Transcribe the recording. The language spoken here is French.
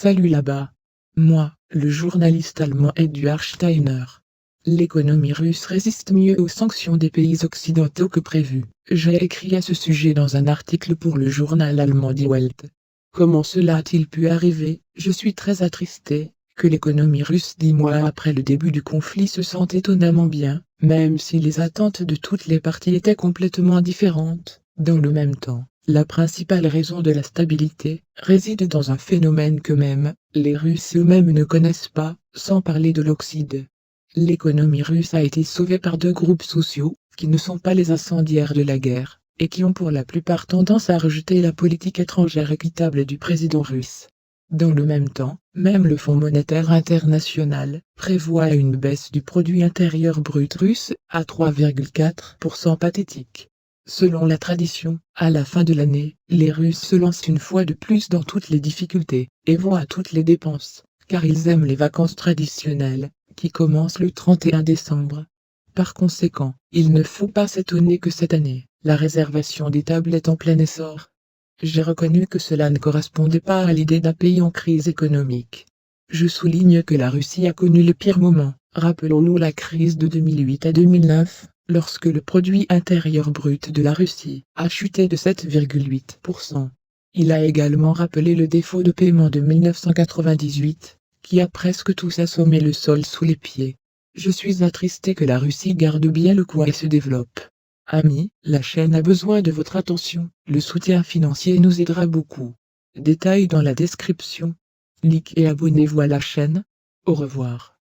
Salut là-bas. Moi, le journaliste allemand Eduard Steiner. L'économie russe résiste mieux aux sanctions des pays occidentaux que prévu. J'ai écrit à ce sujet dans un article pour le journal allemand Die Welt. Comment cela a-t-il pu arriver? Je suis très attristé que l'économie russe 10 mois après le début du conflit se sente étonnamment bien, même si les attentes de toutes les parties étaient complètement différentes. Dans le même temps, la principale raison de la stabilité réside dans un phénomène que même les Russes eux-mêmes ne connaissent pas, sans parler de l'Occident. L'économie russe a été sauvée par deux groupes sociaux, qui ne sont pas les incendiaires de la guerre, et qui ont pour la plupart tendance à rejeter la politique étrangère équitable du président russe. Dans le même temps, même le Fonds monétaire international prévoit une baisse du produit intérieur brut russe à 3,4% pathétique. Selon la tradition, à la fin de l'année, les Russes se lancent une fois de plus dans toutes les difficultés, et vont à toutes les dépenses, car ils aiment les vacances traditionnelles, qui commencent le 31 décembre. Par conséquent, il ne faut pas s'étonner que cette année, la réservation des tables est en plein essor. J'ai reconnu que cela ne correspondait pas à l'idée d'un pays en crise économique. Je souligne que la Russie a connu le pire moment. Rappelons-nous la crise de 2008 à 2009, lorsque le produit intérieur brut de la Russie a chuté de 7,8%. Il a également rappelé le défaut de paiement de 1998, qui a presque tous assommé le sol sous les pieds. Je suis attristé que la Russie garde bien le coup et se développe. Amis, la chaîne a besoin de votre attention. Le soutien financier nous aidera beaucoup. Détails dans la description. Likez et abonnez-vous à la chaîne. Au revoir.